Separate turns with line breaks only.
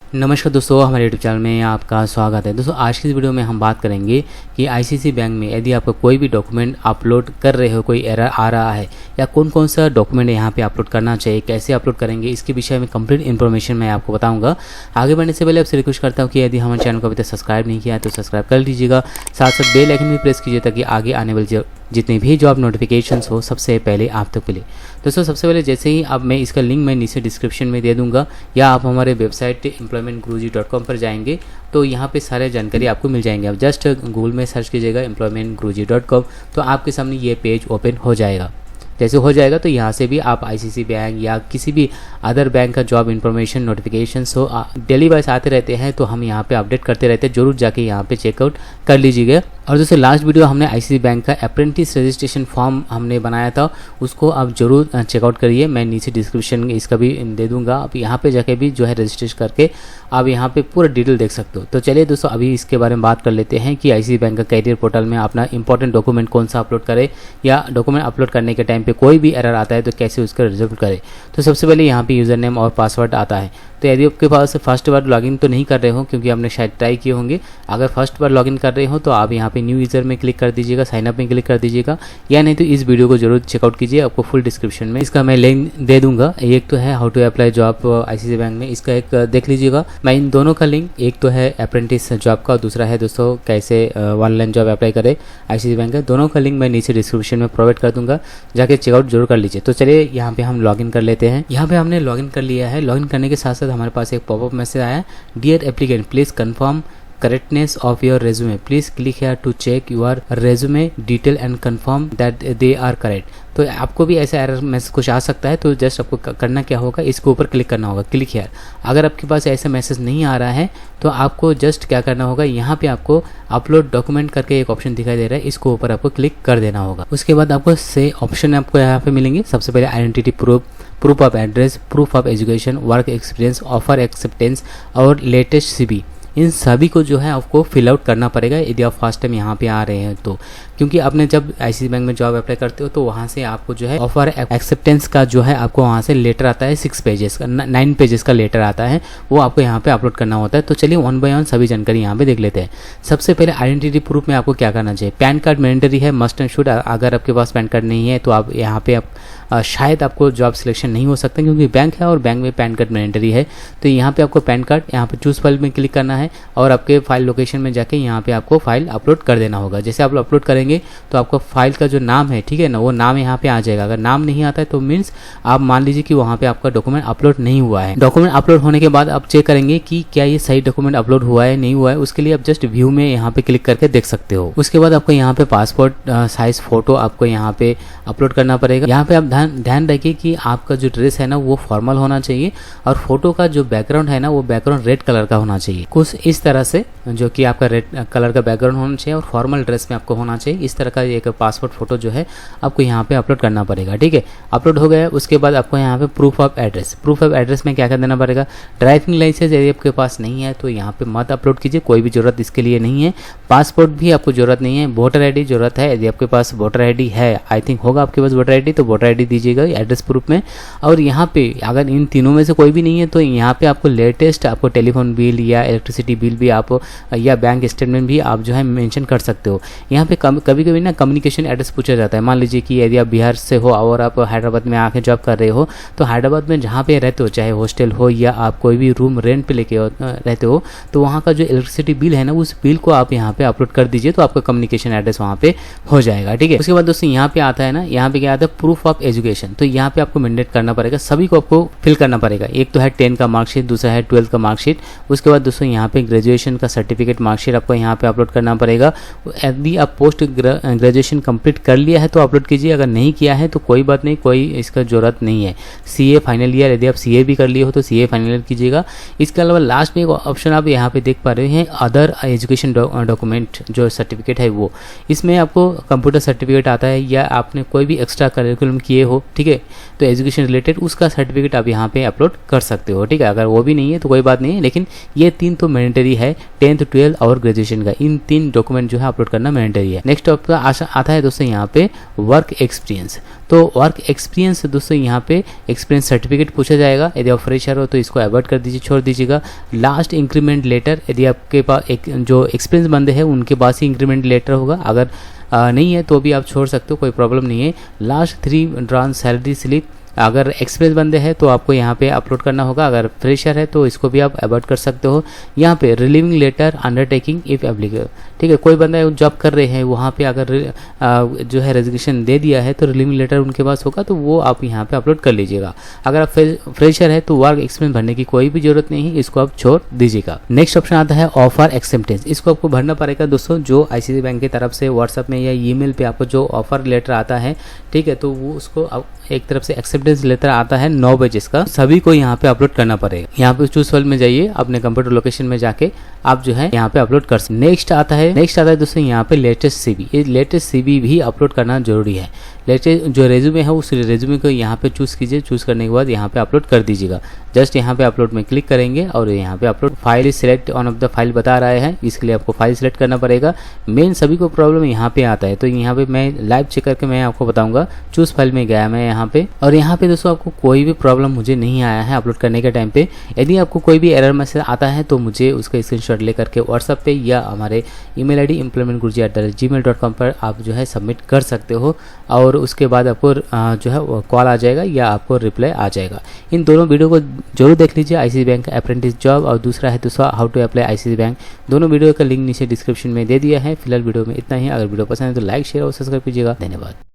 नमस्कार दोस्तों, हमारे यूट्यूब चैनल में आपका स्वागत है। दोस्तों आज की इस वीडियो में हम बात करेंगे कि आईसीआईसीआई बैंक में यदि आपको कोई भी डॉक्यूमेंट अपलोड कर रहे हो, कोई एरर आ रहा है या कौन कौन सा डॉक्यूमेंट यहाँ पे अपलोड करना चाहिए, कैसे अपलोड करेंगे, इसके विषय में कंप्लीट इन्फॉर्मेशन मैं आपको बताऊंगा। आगे बढ़ने से पहले आपसे रिक्वेस्ट करता हूँ कि यदि हमारे चैनल को अभी तक सब्सक्राइब नहीं किया है तो सब्सक्राइब कर लीजिएगा, साथ साथ बेल आइकन भी प्रेस कीजिए ताकि आगे आने वाली जितने भी जॉब नोटिफिकेशंस हो सबसे पहले आप तक मिले। दोस्तों सबसे पहले जैसे ही अब मैं इसका लिंक मैं नीचे डिस्क्रिप्शन में दे दूंगा या आप हमारे वेबसाइट employmentguruji.com पर जाएंगे तो यहाँ पे सारे जानकारी आपको मिल जाएंगे। आप जस्ट गूगल में सर्च कीजिएगा employmentguruji.com तो आपके सामने ये पेज ओपन हो जाएगा। जैसे हो जाएगा तो यहाँ से भी आप आईसीआईसीआई बैंक या किसी भी अदर बैंक का जॉब इन्फॉर्मेशन नोटिफिकेशंस हो डेली वाइज आते रहते हैं तो हम यहाँ पे अपडेट करते रहते हैं, जरूर जाके यहाँ पे चेकआउट कर लीजिएगा। और दोस्तों लास्ट वीडियो हमने आईसीआईसीआई बैंक का अप्रेंटिस रजिस्ट्रेशन फॉर्म हमने बनाया था, उसको आप जरूर चेकआउट करिए। मैं नीचे डिस्क्रिप्शन में इसका भी दे दूंगा, आप यहाँ पे जाके भी जो है रजिस्ट्रेशन करके आप यहाँ पे पूरा डिटेल देख सकते हो। तो चलिए दोस्तों अभी इसके बारे में बात कर लेते हैं कि आईसीआईसीआई बैंक का कैरियर पोर्टल में अपना इंपॉर्टेंट डॉक्यूमेंट कौन सा अपलोड करे या डॉक्यूमेंट अपलोड करने के टाइम पे कोई भी एरर आता है तो कैसे उसका रिजल्ट करे। तो सबसे पहले यहाँ पे यूज़र नेम और पासवर्ड आता है। तो यदि आपके पास फर्स्ट बार लॉगिन तो नहीं कर रहे हो क्योंकि आपने शायद ट्राई किए होंगे, अगर फर्स्ट बार लॉगिन कर रहे हो तो आप यहाँ पे न्यू यूज़र में क्लिक कर दीजिएगा, साइनअप में क्लिक कर दीजिएगा, या नहीं तो इस वीडियो को जरूर चेकआउट कीजिए। आपको फुल डिस्क्रिप्शन में इसका मैं लिंक दे दूंगा। एक तो है how to apply job ICICI bank में, इसका एक देख लीजिएगा। मैं इन दोनों का लिंक, एक तो है अप्रेंटिस जॉब का और दूसरा है दोस्तों कैसे ऑनलाइन जॉब अप्लाई करे आईसीआईसीआई बैंक का, दोनों का लिंक मैं नीचे डिस्क्रिप्शन में प्रोवाइड कर दूंगा, जाके चेकआउट जरूर कर लीजिए। तो चलिए यहाँ पे हम लॉगिन कर लेते हैं। यहाँ पे हमने लॉगिन कर लिया है। लॉगिन करने के साथ साथ हमारे पास एक पॉपअप मैसेज आया, dear applicant please confirm correctness of your resume, please click here to check your resume detail and confirm that they are correct। तो आपको भी ऐसा एरर मैसेज कुछ आ सकता है, तो जस्ट आपको करना क्या होगा, इसके ऊपर क्लिक करना होगा, क्लिक हियर। अगर आपके पास ऐसा मैसेज नहीं आ रहा है तो आपको जस्ट क्या करना होगा, यहाँ पे आपको अपलोड डॉक्यूमेंट करके एक ऑप्शन दिखाई दे रहा है, इसको ऊपर आपको क्लिक कर देना होगा। उसके बाद आपको से ऑप्शन आपको यहाँ पे मिलेंगे। सबसे पहले identity proof, proof of address, proof of education, work experience, offer acceptance और लेटेस्ट सीवी, इन सभी को जो है आपको फिल आउट करना पड़ेगा यदि आप फर्स्ट टाइम यहाँ पे आ रहे हैं तो। क्योंकि आपने जब आईसीआईसीआई बैंक में जॉब अप्लाई करते हो तो वहाँ से आपको जो है ऑफर एक्सेप्टेंस का जो है आपको वहाँ से लेटर आता है, 6 पेजेस का, 9 पेजेस का लेटर आता है, वो आपको यहाँ पे अपलोड करना होता है। तो चलिए वन बाय वन सभी जानकारी यहाँ पे देख लेते हैं। सबसे पहले आइडेंटिटी प्रूफ में आपको क्या करना चाहिए, पैन कार्ड मैंडेटरी है, मस्ट एंड शुड। अगर आपके पास पैन कार्ड नहीं है तो आप यहाँ पे शायद आपको जॉब सिलेक्शन नहीं हो सकता क्योंकि बैंक है और बैंक में पैन कार्ड मैंडेटरी है। तो यहाँ पे आपको पैन कार्ड, यहाँ पे चूज फाइल में क्लिक करना है और आपके फाइल लोकेशन में जाके यहाँ पे आपको फाइल अपलोड कर देना होगा। जैसे आप अपलोड करेंगे तो आपको फाइल का जो नाम है, ठीक है ना, वो नाम यहाँ पे आ जाएगा। अगर नाम नहीं आता है तो मीन्स आप मान लीजिए कि वहाँ पे आपका डॉक्यूमेंट अपलोड नहीं हुआ है। डॉक्यूमेंट अपलोड होने के बाद आप चेक करेंगे कि क्या ये सही डॉक्यूमेंट अपलोड हुआ है नहीं हुआ है, उसके लिए आप जस्ट व्यू में यहाँ पे क्लिक करके देख सकते हो। उसके बाद आपको यहाँ पे पासपोर्ट साइज फोटो आपको यहाँ पे अपलोड करना पड़ेगा। यहाँ पे आप ध्यान रखिए कि आपका जो ड्रेस है ना वो फॉर्मल होना चाहिए और फोटो का जो बैकग्राउंड है ना वो बैकग्राउंड रेड कलर का होना चाहिए, कुछ इस तरह से, जो कि आपका रेड कलर का बैकग्राउंड होना चाहिए और फॉर्मल ड्रेस में आपको होना चाहिए। इस तरह का एक पासपोर्ट फोटो जो है आपको यहाँ पे अपलोड करना पड़ेगा। ठीक है, अपलोड हो गया। उसके बाद आपको यहाँ पे proof of address, proof of address में क्या कर देना पड़ेगा, ड्राइविंग लाइसेंस यदि आपके पास नहीं है तो यहाँ पे मत अपलोड कीजिए, कोई भी जरूरत इसके लिए नहीं है। पासपोर्ट भी आपको जरूरत नहीं है। वोटर आईडी जरूरत है, यदि आपके पास वोटर आईडी है, आई थिंक होगा आपके पास वोटर आईडी, तो वोटर आईडी दीजिएगा एड्रेस प्रूफ में। और यहाँ पे अगर इन तीनों में से कोई भी नहीं है तो यहाँ पे आपको लेटेस्ट आपको टेलीफोन बिल या इलेक्ट्रिसिटी बिल भी आप या बैंक स्टेटमेंट भी आप जो है मेंशन कर सकते हो। यहाँ पे कभी कभी ना कम्युनिकेशन एड्रेस पूछा जाता है। मान लीजिए कि यदि आप बिहार से हो और आप हैदराबाद में आके जॉब कर रहे हो तो हैदराबाद में जहाँ पे रहते हो, चाहे हॉस्टल हो या आप कोई भी रूम रेंट पे लेके रहते हो, तो वहाँ का जो इलेक्ट्रिसिटी बिल है ना उस बिल को आप यहाँ पे अपलोड कर दीजिए तो आपका कम्युनिकेशन एड्रेस वहाँ पे हो जाएगा। ठीक है, उसके बाद दोस्तों यहाँ पे आता है ना, यहाँ पे क्या आता है, प्रूफ ऑफ एजुकेशन। तो यहाँ पे आपको मैंडेट करना पड़ेगा, सभी को आपको फिल करना पड़ेगा। एक तो है 10 का मार्कशीट, दूसरा है 12 का मार्कशीट। उसके बाद दोस्तों यहाँ पे ग्रेजुएशन का सर्टिफिकेट मार्कशीट आपको यहाँ पे अपलोड करना पड़ेगा। यदि आप पोस्ट ग्रेजुएशन कंप्लीट कर लिया है तो अपलोड कीजिए, अगर नहीं किया है तो कोई बात नहीं, कोई इसका जरूरत नहीं है। सीए फाइनल ईयर, यदि आप सीए भी कर लिए हो तो सीए फाइनल ईयर कीजिएगा। इसके अलावा लास्ट में एक ऑप्शन आप यहाँ पे देख पा रहे हैं, अदर एजुकेशन डॉक्यूमेंट जो सर्टिफिकेट है वो, इसमें आपको कंप्यूटर सर्टिफिकेट आता है या आपने कोई भी एक्स्ट्रा करिकुलम किए हो, ठीक है, तो एजुकेशन रिलेटेड उसका सर्टिफिकेट आप यहाँ पे अपलोड कर सकते हो। ठीक है, अगर वो भी नहीं है तो कोई बात नहीं है, लेकिन ये 3 तो मैंडेटरी है, 10th 12th और ग्रेजुएशन का, इन 3 डॉक्यूमेंट जो है अपलोड करना मैंडेटरी है। नेक्स्ट नेक्स्ट आता है दोस्तों यहाँ पे वर्क एक्सपीरियंस। तो वर्क एक्सपीरियंस दोस्तों यहाँ पे एक्सपीरियंस सर्टिफिकेट पूछा जाएगा। यदि आप फ्रेशर हो तो इसको अवॉइड कर दीजिए, छोड़ दीजिएगा। लास्ट इंक्रीमेंट लेटर, यदि आपके पास एक जो एक्सपीरियंस बंदे हैं उनके पास ही इंक्रीमेंट लेटर होगा, अगर नहीं है तो भी आप छोड़ सकते हो, कोई प्रॉब्लम नहीं है। लास्ट 3 ड्रॉन सैलरी स्लिप, अगर एक्सपीरियंस बंदे हैं तो आपको यहाँ पे अपलोड करना होगा, अगर फ्रेशर है तो इसको भी आप अवॉइड कर सकते हो। यहाँ पे relieving letter undertaking if applicable, ठीक है, कोई बंदा जॉब कर रहे हैं वहाँ पे अगर जो है रेजिग्नेशन दे दिया है तो रिलीविंग लेटर उनके पास होगा, तो वो आप यहाँ पे अपलोड कर लीजिएगा। अगर आप फ्रेशर है तो वर्क एक्सपीरियंस भरने की कोई भी जरूरत नहीं है, इसको आप छोड़ दीजिएगा। नेक्स्ट ऑप्शन आता है ऑफर एक्सेप्टेंस। इसको आपको भरना पड़ेगा दोस्तों, जो आईसीआईसीआई बैंक की तरफ से व्हाट्सएप में या ईमेल पे आपको जो ऑफर लेटर आता है, ठीक है, तो वो उसको एक तरफ से एक्सेप्टेंस लेटर आता है 9 पेजेस का, सभी को यहाँ पे अपलोड करना पड़ेगा। यहाँ पे चूज फाइल में जाइए, अपने कंप्यूटर लोकेशन में जाके आप जो है यहाँ पे अपलोड कर सकते। नेक्स्ट आता है दोस्तों यहाँ पे लेटेस्ट सीवी। ये लेटेस्ट सीवी भी अपलोड करना जरूरी है। लेटेस्ट जो रेज्यूमे है उस रेज्यूमे को यहाँ पे चूज कीजिए, चूज करने के बाद यहाँ पे अपलोड कर दीजिएगा। जस्ट यहाँ पे अपलोड में क्लिक करेंगे और यहाँ पे upload file select on off the file बता रहा है, इसके लिए आपको फाइल सिलेक्ट करना पड़ेगा। मेन सभी को प्रॉब्लम यहाँ पे आता है, तो यहाँ पे मैं लाइव चेक करके मैं आपको बताऊंगा। चूज फाइल में गया मैं यहाँ पे, और यहाँ पे दोस्तों आपको कोई भी प्रॉब्लम मुझे नहीं आया है अपलोड करने के टाइम पे। यदि आपको कोई भी एरर मैसेज आता है तो मुझे उसका स्क्रीनशॉट ले करके व्हाट्सएप पे या हमारे ईमेल आईडी employmentguruji@gmail.com पर आप जो है सबमिट कर सकते हो, और उसके बाद आपको जो है कॉल आ जाएगा या आपको रिप्लाई आ जाएगा। इन दोनों वीडियो को जरूर देख लीजिए, आईसीआईसीआई बैंक अप्रेंटिस जॉब, और दूसरा है दोस्तों how to apply ICICI bank. दोनों वीडियो का लिंक नीचे डिस्क्रिप्शन में दे दिया है। फिलहाल वीडियो में इतना ही। अगर वीडियो पसंद है तो लाइक, शेयर और सब्सक्राइब कीजिएगा। धन्यवाद।